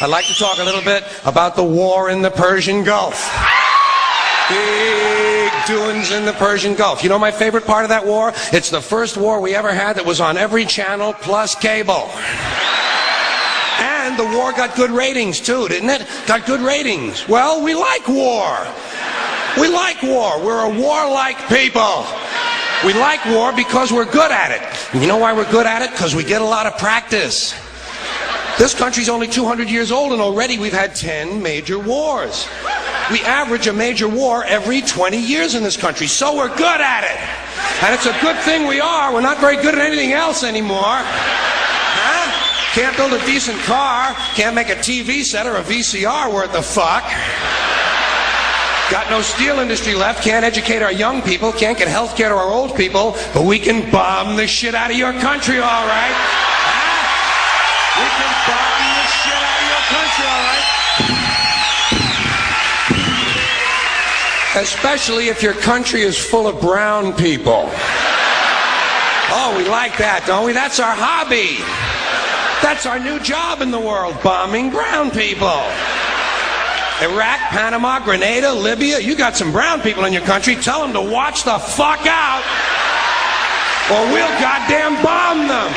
I'd like to talk a little bit about the war in the Persian Gulf. Big doings in the Persian Gulf. You know my favorite part of that war? It's the first war we ever had that was on every channel plus cable. And the war got good ratings too, didn't it? Got good ratings. Well, we like war. We like war. We're a warlike people. We like war because we're good at it. And you know why we're good at it? Because we get a lot of practice. This country's only 200 years old, and already we've had 10 major wars. We average a major war every 20 years in this country, so we're good at it. And it's a good thing we are. We're not very good at anything else anymore. Huh? Can't build a decent car, can't make a TV set or a VCR worth the fuck. Got no steel industry left, can't educate our young people, can't get health care to our old people, but we can bomb the shit out of your country, all right? We can bomb the shit out of your country, all right? Especially if your country is full of brown people. Oh, we like that, don't we? That's our hobby. That's our new job in the world, bombing brown people. Iraq, Panama, Grenada, Libya, you got some brown people in your country. Tell them to watch the fuck out, or we'll goddamn bomb them.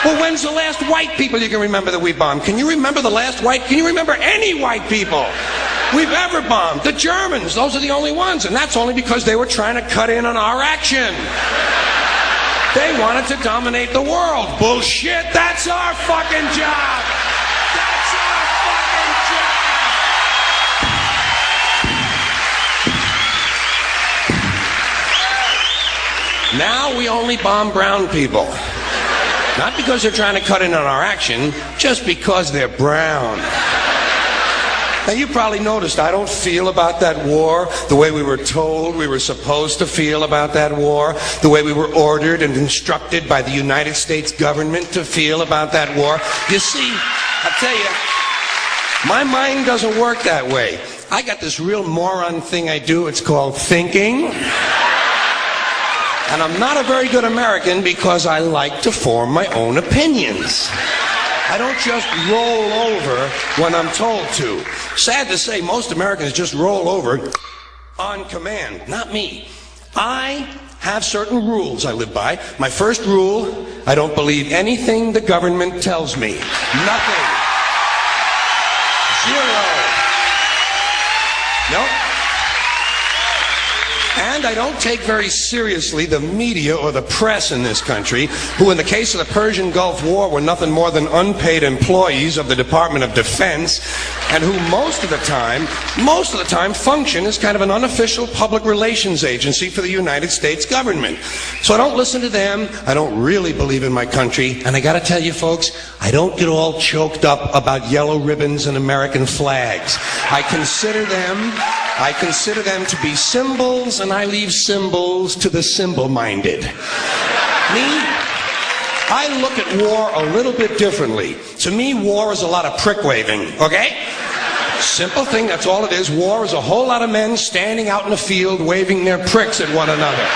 Well, when's the last white people you can remember that we bombed? Can you remember the last white? Can you remember any white people we've ever bombed? The Germans, those are the only ones, and that's only because they were trying to cut in on our action. They wanted to dominate the world. Bullshit, that's our fucking job. That's our fucking job. Now we only bomb brown people. Not because they're trying to cut in on our action, just because they're brown. Now, you probably noticed I don't feel about that war the way we were told we were supposed to feel about that war, the way we were ordered and instructed by the United States government to feel about that war. You see, I'll tell you, my mind doesn't work that way. I got this real moron thing I do. It's called thinking. And I'm not a very good American because I like to form my own opinions. I don't just roll over when I'm told to. Sad to say, most Americans just roll over on command. Not me. I have certain rules I live by. My first rule, I don't believe anything the government tells me. Nothing. Zero. Nope. And I don't take very seriously the media or the press in this country, who in the case of the Persian Gulf War were nothing more than unpaid employees of the Department of Defense, and who most of the time function as kind of an unofficial public relations agency for the United States government. So I don't listen to them, I don't really believe in my country, and I gotta tell you folks, I don't get all choked up about yellow ribbons and American flags. I consider them to be symbols, and I leave symbols to the symbol-minded. Me, I look at war a little bit differently. To me, war is a lot of prick-waving, okay? Simple thing, that's all it is. War is a whole lot of men standing out in the field waving their pricks at one another.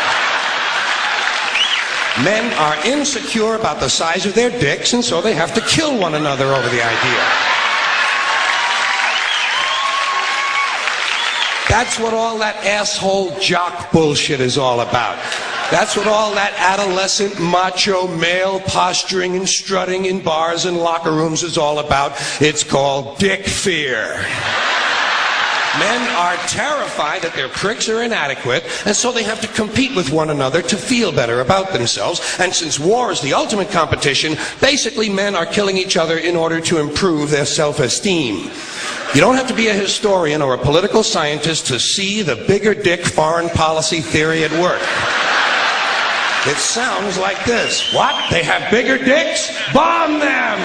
Men are insecure about the size of their dicks, and so they have to kill one another over the idea. That's what all that asshole jock bullshit is all about. That's what all that adolescent macho male posturing and strutting in bars and locker rooms is all about. It's called dick fear. Men are terrified that their pricks are inadequate, and so they have to compete with one another to feel better about themselves. And since war is the ultimate competition, basically men are killing each other in order to improve their self-esteem. You don't have to be a historian or a political scientist to see the bigger dick foreign policy theory at work. It sounds like this. What? They have bigger dicks? Bomb them!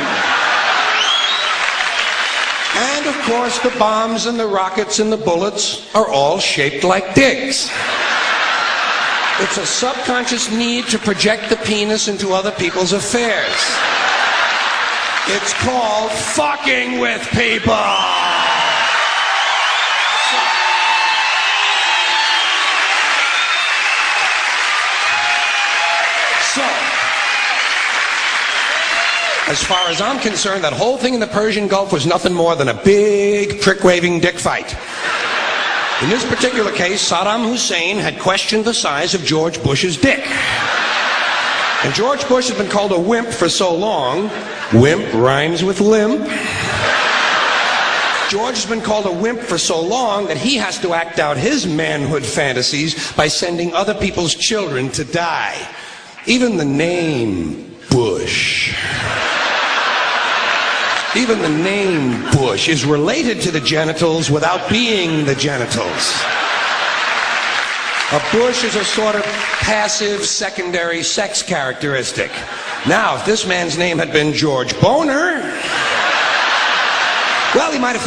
And of course the bombs and the rockets and the bullets are all shaped like dicks. It's a subconscious need to project the penis into other people's affairs. It's called fucking with people. As far as I'm concerned, that whole thing in the Persian Gulf was nothing more than a big prick-waving dick fight. In this particular case, Saddam Hussein had questioned the size of George Bush's dick. And George Bush has been called a wimp for so long. Wimp rhymes with limp. George has been called a wimp for so long that he has to act out his manhood fantasies by sending other people's children to die. Even the name Bush. Even the name Bush is related to the genitals without being the genitals. A bush is a sort of passive secondary sex characteristic. Now, if this man's name had been George Boner, well, he might have